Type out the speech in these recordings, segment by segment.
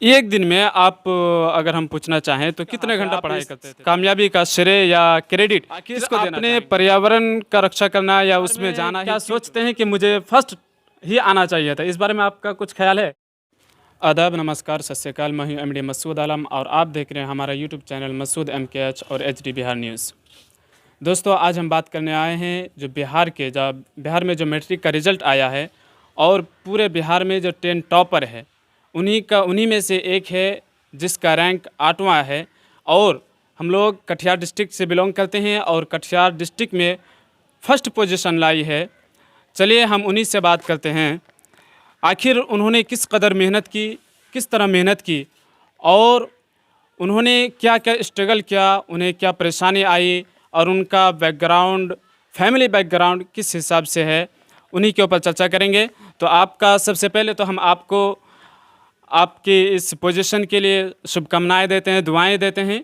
एक दिन में आप अगर हम पूछना चाहें तो कितने घंटा पढ़ाई करते थे? कामयाबी का श्रेय या क्रेडिट किसको देना आपने चाहेंगे? पर्यावरण का रक्षा करना या उसमें जाना क्या सोचते हैं कि मुझे फर्स्ट ही आना चाहिए था? इस बारे में आपका कुछ ख्याल है? आदाब, नमस्कार, सत श्री अकाल। मैं हूं एमडी मसूद आलम और आप देख रहे हैं हमारा यूट्यूब चैनल मसूद एमकेएच और एचडी बिहार न्यूज़। दोस्तों, आज हम बात करने आए हैं जो बिहार में जो मैट्रिक का रिज़ल्ट आया है और पूरे बिहार में जो 10 टॉपर है उन्हीं में से एक है जिसका रैंक 8वां है। और हम लोग कटिहार डिस्ट्रिक्ट से बिलोंग करते हैं और कटिहार डिस्ट्रिक्ट में फर्स्ट पोजीशन लाई है। चलिए हम उन्हीं से बात करते हैं। आखिर उन्होंने किस कदर मेहनत की, किस तरह मेहनत की और उन्होंने क्या क्या स्ट्रगल किया, उन्हें क्या परेशानी आई और उनका बैकग्राउंड, फैमिली बैकग्राउंड किस हिसाब से है, उन्हीं के ऊपर चर्चा करेंगे। तो आपका सबसे पहले तो हम आपको आपकी इस पोजीशन के लिए शुभकामनाएं देते हैं, दुआएं देते हैं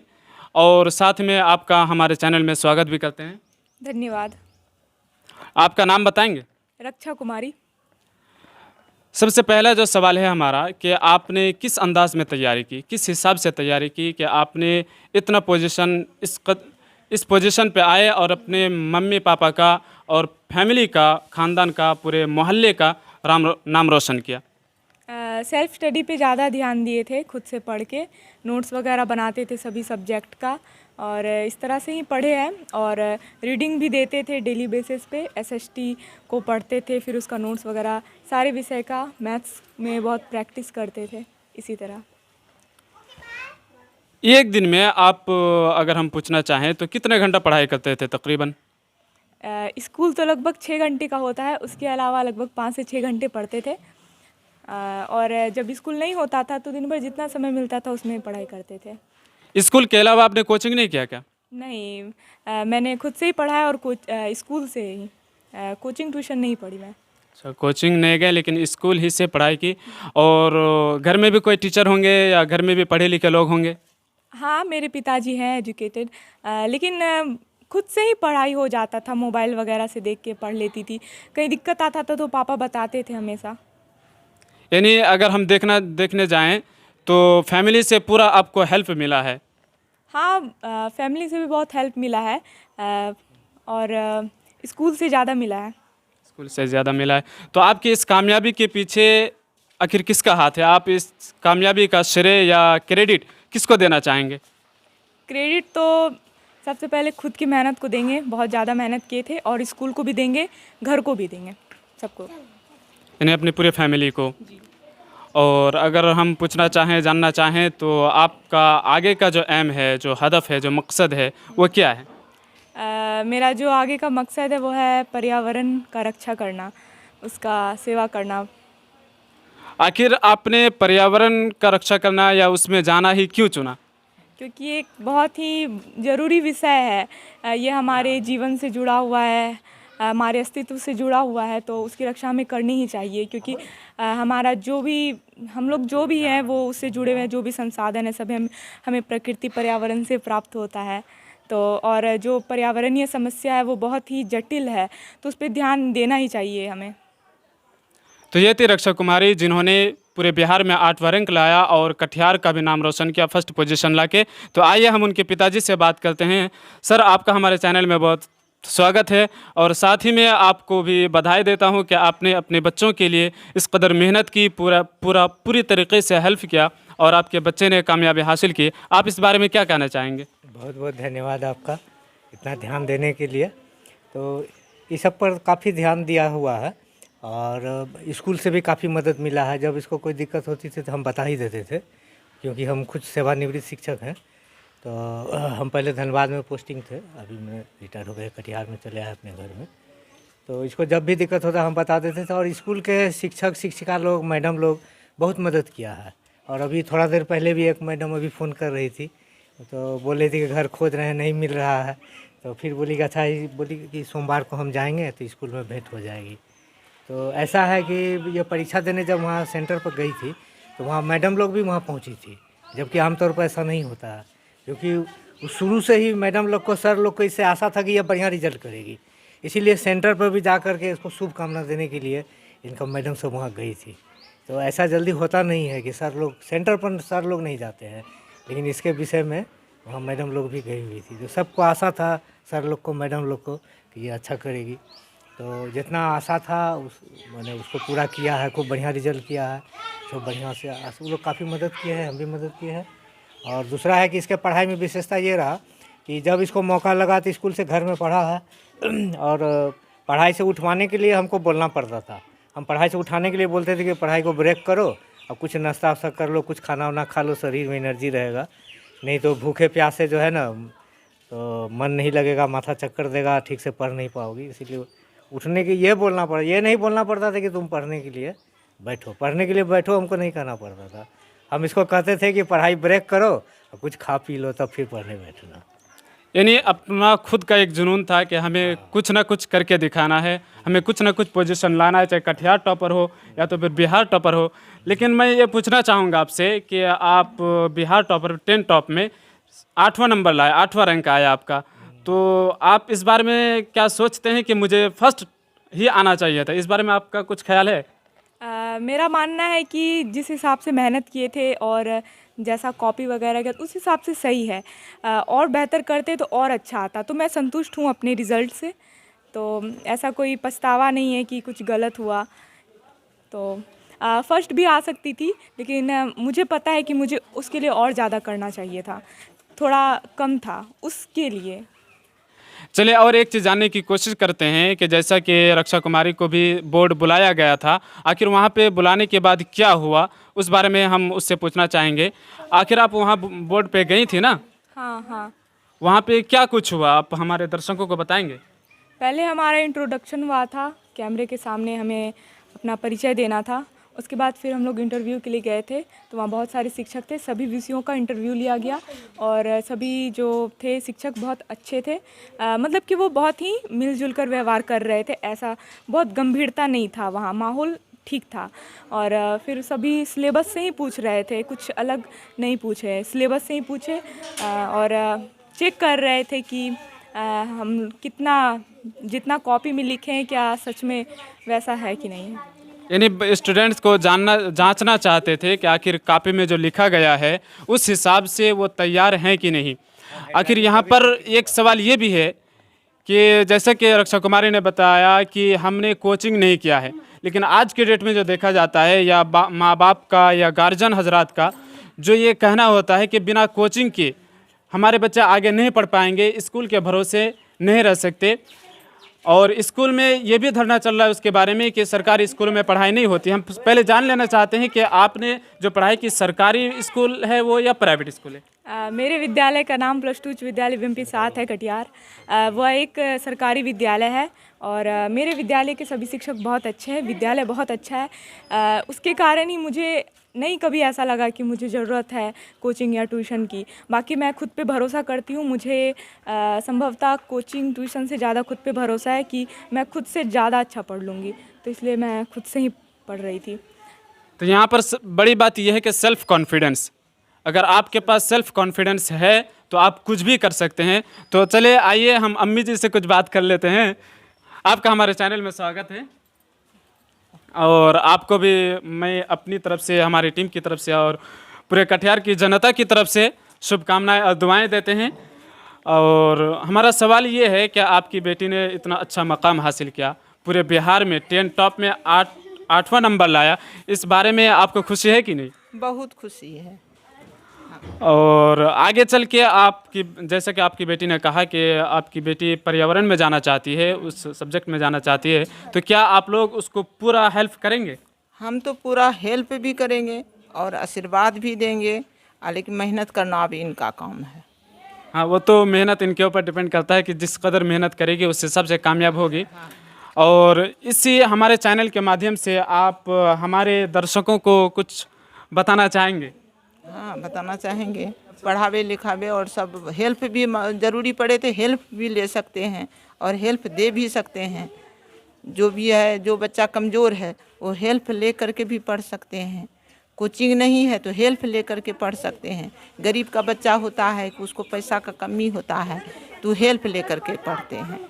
और साथ में आपका हमारे चैनल में स्वागत भी करते हैं। धन्यवाद। आपका नाम बताएंगे? रक्षा कुमारी। सबसे पहला जो सवाल है हमारा कि आपने किस अंदाज में तैयारी की, किस हिसाब से तैयारी की कि आपने इतना पोजीशन इस पोजीशन पे आए और अपने मम्मी पापा का और फैमिली का, ख़ानदान का, पूरे मोहल्ले का नाम रोशन किया? सेल्फ स्टडी पे ज़्यादा ध्यान दिए थे, खुद से पढ़ के नोट्स वगैरह बनाते थे सभी सब्जेक्ट का और इस तरह से ही पढ़े हैं। और रीडिंग भी देते थे डेली बेसिस पे, एसएसटी को पढ़ते थे, फिर उसका नोट्स वगैरह सारे विषय का मैथ्स में बहुत प्रैक्टिस करते थे। इसी तरह एक दिन में आप अगर हम पूछना चाहें तो कितने घंटा पढ़ाई करते थे तकरीबन? स्कूल तो लगभग 6 घंटे का होता है, उसके अलावा लगभग 5 से 6 घंटे पढ़ते थे। और जब स्कूल नहीं होता था तो दिन भर जितना समय मिलता था उसमें पढ़ाई करते थे। स्कूल के अलावा आपने कोचिंग नहीं किया क्या? नहीं, मैंने खुद से ही पढ़ा है और स्कूल से ही, कोचिंग ट्यूशन नहीं पढ़ी मैं। अच्छा, कोचिंग नहीं गए लेकिन स्कूल ही से पढ़ाई की। और घर में भी कोई टीचर होंगे या घर में भी पढ़े लिखे लोग होंगे? हाँ, मेरे पिताजी हैं एजुकेटेड, लेकिन खुद से ही पढ़ाई हो जाता था, मोबाइल वगैरह से देख के पढ़ लेती थी। कहीं दिक्कत आता था तो पापा बताते थे हमेशा। यानी अगर हम देखने जाएं तो फैमिली से पूरा आपको हेल्प मिला है? हाँ, फैमिली से भी बहुत हेल्प मिला है और स्कूल से ज़्यादा मिला है। स्कूल से ज़्यादा मिला है। तो आपकी इस कामयाबी के पीछे आखिर किसका हाथ है? आप इस कामयाबी का श्रेय या क्रेडिट किसको देना चाहेंगे? क्रेडिट तो सबसे पहले खुद की मेहनत को देंगे, बहुत ज़्यादा मेहनत किए थे, और स्कूल को भी देंगे, घर को भी देंगे, सबको, यानी अपनी पूरे फैमिली को। और अगर हम पूछना चाहें, जानना चाहें तो आपका आगे का जो एम है, जो हदफ है, जो मकसद है, वो क्या है? मेरा जो आगे का मकसद है वो है पर्यावरण का रक्षा करना, उसका सेवा करना। आखिर आपने पर्यावरण का रक्षा करना या उसमें जाना ही क्यों चुना? क्योंकि ये एक बहुत ही ज़रूरी विषय है, ये हमारे जीवन से जुड़ा हुआ है, हमारे अस्तित्व से जुड़ा हुआ है, तो उसकी रक्षा हमें करनी ही चाहिए। क्योंकि हमारा हम लोग जो भी हैं वो उससे जुड़े हुए हैं, जो भी संसाधन है सब हमें प्रकृति पर्यावरण से प्राप्त होता है। तो और जो पर्यावरणीय समस्या है वो बहुत ही जटिल है, तो उस पर ध्यान देना ही चाहिए हमें। तो ये थी रक्षा कुमारी जिन्होंने पूरे बिहार में 8वां रैंक लाया और कटिहार का भी नाम रोशन किया फर्स्ट पोजीशन लाके। तो आइए हम उनके पिताजी से बात करते हैं। सर, आपका हमारे चैनल में बहुत स्वागत है और साथ ही में आपको भी बधाई देता हूं कि आपने अपने बच्चों के लिए इस कदर मेहनत की, पूरी तरीके से हेल्प किया और आपके बच्चे ने कामयाबी हासिल की। आप इस बारे में क्या कहना चाहेंगे? बहुत बहुत धन्यवाद आपका इतना ध्यान देने के लिए। तो इस सब पर काफ़ी ध्यान दिया हुआ है और स्कूल से भी काफ़ी मदद मिला है। जब इसको कोई दिक्कत होती थी तो हम बता ही देते थे, क्योंकि हम खुद सेवानिवृत्त शिक्षक हैं। तो हम पहले धनबाद में पोस्टिंग थे, अभी मैं रिटायर हो गए, कटिहार में चले आए अपने घर में। तो इसको जब भी दिक्कत होता हम बता देते थे और स्कूल के शिक्षक शिक्षिका लोग, मैडम लोग बहुत मदद किया है। और अभी थोड़ा देर पहले भी एक मैडम अभी फ़ोन कर रही थी, तो बोल रही थी कि घर खोज रहे हैं, नहीं मिल रहा है। तो फिर बोली कि अच्छा, बोली कि सोमवार को हम जाएंगे तो स्कूल में भेंट हो जाएगी। तो ऐसा है कि ये परीक्षा देने जब वहाँ सेंटर पर गई थी तो वहाँ मैडम लोग भी वहाँ पहुँची थी, जबकि आमतौर पर ऐसा नहीं होता है। क्योंकि शुरू से ही मैडम लोग को, सर लोग को इससे आशा था कि यह बढ़िया रिजल्ट करेगी, इसीलिए सेंटर पर भी जा कर के इसको शुभकामना देने के लिए इनका मैडम सब वहाँ गई थी। तो ऐसा जल्दी होता नहीं है कि सर लोग सेंटर पर सर लोग नहीं जाते हैं, लेकिन इसके विषय में वहाँ मैडम लोग भी गई हुई थी। जो सबको आशा था सर लोग को, मैडम लोग को, कि ये अच्छा करेगी, तो जितना आशा था मैंने उसको पूरा किया है। खूब बढ़िया रिजल्ट किया है, सब बढ़िया से। वो लोग काफ़ी मदद किए हैं, हम भी मदद किए हैं। और दूसरा है कि इसके पढ़ाई में विशेषता ये रहा कि जब इसको मौका लगा तो स्कूल से घर में पढ़ा है, और पढ़ाई से उठवाने के लिए हमको बोलना पड़ता था। हम पढ़ाई से उठाने के लिए बोलते थे कि पढ़ाई को ब्रेक करो और कुछ नाश्ता वास्ता कर लो, कुछ खाना वाना खा लो, शरीर में एनर्जी रहेगा, नहीं तो भूखे प्यासे जो है ना तो मन नहीं लगेगा, माथा चक्कर देगा, ठीक से पढ़ नहीं पाओगी। इसीलिए उठने के ये बोलना पड़ा, ये नहीं बोलना पड़ता था कि तुम पढ़ने के लिए बैठो, पढ़ने के लिए बैठो, हमको नहीं कहना पड़ता था। हम इसको कहते थे कि पढ़ाई ब्रेक करो और कुछ खा पी लो तब फिर पढ़ने बैठना। यानी अपना खुद का एक जुनून था कि हमें कुछ ना कुछ करके दिखाना है, हमें कुछ ना कुछ पोजीशन लाना है, चाहे कटिहार टॉपर हो या तो फिर बिहार टॉपर हो। लेकिन मैं ये पूछना चाहूँगा आपसे कि आप बिहार टॉपर 10 टॉप में 8वां नंबर लाए, 8वां रैंक आया आपका, तो आप इस बारे में क्या सोचते हैं कि मुझे फर्स्ट ही आना चाहिए था? इस बारे में आपका कुछ ख्याल है? मेरा मानना है कि जिस हिसाब से मेहनत किए थे और जैसा कॉपी वगैरह का उस हिसाब से सही है। और बेहतर करते तो और अच्छा आता, तो मैं संतुष्ट हूँ अपने रिज़ल्ट से। तो ऐसा कोई पछतावा नहीं है कि कुछ गलत हुआ। तो फर्स्ट भी आ सकती थी, लेकिन मुझे पता है कि मुझे उसके लिए और ज़्यादा करना चाहिए था, थोड़ा कम था उसके लिए। चलिए और एक चीज़ जानने की कोशिश करते हैं कि जैसा कि रक्षा कुमारी को भी बोर्ड बुलाया गया था, आखिर वहाँ पे बुलाने के बाद क्या हुआ उस बारे में हम उससे पूछना चाहेंगे। आखिर आप वहाँ बोर्ड पे गई थी ना? हाँ हाँ। वहाँ पे क्या कुछ हुआ आप हमारे दर्शकों को बताएंगे? पहले हमारा इंट्रोडक्शन हुआ था, कैमरे के सामने हमें अपना परिचय देना था। उसके बाद फिर हम लोग इंटरव्यू के लिए गए थे, तो वहाँ बहुत सारे शिक्षक थे, सभी विषयों का इंटरव्यू लिया गया और सभी जो थे शिक्षक बहुत अच्छे थे। मतलब कि वो बहुत ही मिलजुल कर व्यवहार कर रहे थे, ऐसा बहुत गंभीरता नहीं था, वहाँ माहौल ठीक था। और फिर सभी सिलेबस से ही पूछ रहे थे, कुछ अलग नहीं पूछे, सिलेबस से ही पूछे और चेक कर रहे थे कि हम कितना जितना कॉपी में लिखे हैं क्या सच में वैसा है कि नहीं है। यानी स्टूडेंट्स को जांचना चाहते थे कि आखिर कॉपी में जो लिखा गया है उस हिसाब से वो तैयार हैं कि नहीं। आखिर यहाँ पर एक सवाल ये भी है कि जैसा कि रक्षा कुमारी ने बताया कि हमने कोचिंग नहीं किया है, लेकिन आज के डेट में जो देखा जाता है या माँ बाप का या गार्जियन हजरात का जो ये कहना होता है कि बिना कोचिंग के हमारे बच्चे आगे नहीं पढ़ पाएंगे, स्कूल के भरोसे नहीं रह सकते। और स्कूल में ये भी धरना चल रहा है उसके बारे में कि सरकारी स्कूलों में पढ़ाई नहीं होती। हम पहले जान लेना चाहते हैं कि आपने जो पढ़ाई की सरकारी स्कूल है वो या प्राइवेट स्कूल है? मेरे विद्यालय का नाम +2 उच्च विद्यालय VMP 7 है कटिहार। वह एक सरकारी विद्यालय है और मेरे विद्यालय के सभी शिक्षक बहुत अच्छे हैं, विद्यालय बहुत अच्छा है। उसके कारण ही मुझे नहीं कभी ऐसा लगा कि मुझे ज़रूरत है कोचिंग या ट्यूशन की। बाकी मैं खुद पे भरोसा करती हूँ, मुझे संभवतः कोचिंग ट्यूशन से ज़्यादा खुद पे भरोसा है कि मैं खुद से ज़्यादा अच्छा पढ़ लूँगी, तो इसलिए मैं खुद से ही पढ़ रही थी। तो यहाँ पर बड़ी बात यह है कि सेल्फ़ कॉन्फिडेंस, अगर आपके पास सेल्फ़ कॉन्फिडेंस है तो आप कुछ भी कर सकते हैं। तो चलिए आइए हम अम्मी जी से कुछ बात कर लेते हैं। आपका हमारे चैनल में स्वागत है और आपको भी मैं अपनी तरफ से, हमारी टीम की तरफ से और पूरे कटिहार की जनता की तरफ से शुभकामनाएं और दुआएं देते हैं। और हमारा सवाल ये है कि आपकी बेटी ने इतना अच्छा मकाम हासिल किया, पूरे बिहार में 10 टॉप में 8वां नंबर लाया, इस बारे में आपको खुशी है कि नहीं? बहुत खुशी है। और आगे चल के आपकी, जैसा कि आपकी बेटी ने कहा कि आपकी बेटी पर्यावरण में जाना चाहती है, उस सब्जेक्ट में जाना चाहती है, तो क्या आप लोग उसको पूरा हेल्प करेंगे? हम तो पूरा हेल्प भी करेंगे और आशीर्वाद भी देंगे, लेकिन मेहनत करना भी इनका काम है। हाँ, वो तो मेहनत इनके ऊपर डिपेंड करता है कि जिस कदर मेहनत करेगी उस हिसाब से कामयाब होगी। और इसी हमारे चैनल के माध्यम से आप हमारे दर्शकों को कुछ बताना चाहेंगे? हाँ, बताना चाहेंगे, पढ़ावे लिखावे और सब हेल्प भी ज़रूरी पड़े तो हेल्प भी ले सकते हैं और हेल्प दे भी सकते हैं। जो भी है, जो बच्चा कमज़ोर है वो हेल्प ले करके भी पढ़ सकते हैं। कोचिंग नहीं है तो हेल्प ले करके पढ़ सकते हैं। गरीब का बच्चा होता है कि उसको पैसा का कमी होता है तो हेल्प ले करके पढ़ते हैं।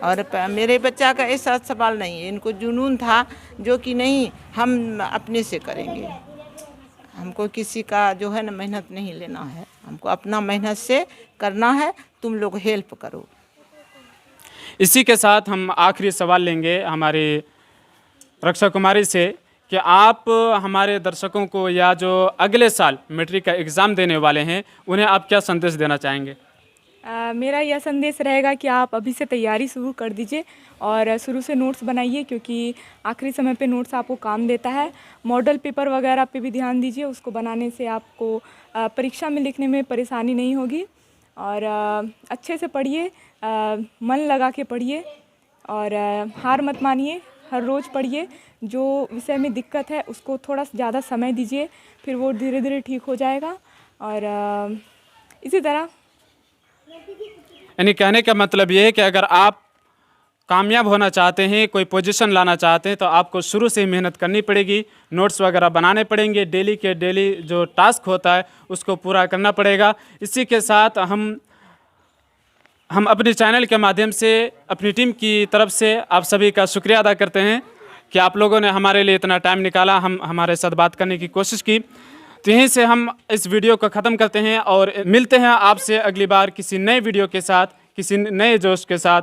और मेरे बच्चा का ऐसा सवाल नहीं है, इनको जुनून था जो कि नहीं हम अपने से करेंगे, हमको किसी का जो है ना मेहनत नहीं लेना है, हमको अपना मेहनत से करना है, तुम लोग हेल्प करो। इसी के साथ हम आखिरी सवाल लेंगे हमारी रक्षा कुमारी से कि आप हमारे दर्शकों को या जो अगले साल मैट्रिक का एग्ज़ाम देने वाले हैं उन्हें आप क्या संदेश देना चाहेंगे? मेरा यह संदेश रहेगा कि आप अभी से तैयारी शुरू कर दीजिए और शुरू से नोट्स बनाइए, क्योंकि आखिरी समय पे नोट्स आपको काम देता है। मॉडल पेपर वगैरह पे भी ध्यान दीजिए, उसको बनाने से आपको परीक्षा में लिखने में परेशानी नहीं होगी। और अच्छे से पढ़िए, मन लगा के पढ़िए और हार मत मानिए, हर रोज़ पढ़िए। जो विषय में दिक्कत है उसको थोड़ा ज़्यादा समय दीजिए, फिर वो धीरे धीरे ठीक हो जाएगा। और इसी तरह यानी कहने का मतलब ये है कि अगर आप कामयाब होना चाहते हैं, कोई पोजीशन लाना चाहते हैं, तो आपको शुरू से ही मेहनत करनी पड़ेगी, नोट्स वगैरह बनाने पड़ेंगे, डेली के डेली जो टास्क होता है उसको पूरा करना पड़ेगा। इसी के साथ हम अपने चैनल के माध्यम से अपनी टीम की तरफ से आप सभी का शुक्रिया अदा करते हैं कि आप लोगों ने हमारे लिए इतना टाइम निकाला, हमारे साथ बात करने की कोशिश की। तो यहीं से हम इस वीडियो को ख़त्म करते हैं और मिलते हैं आपसे अगली बार किसी नए वीडियो के साथ, किसी नए जोश के साथ।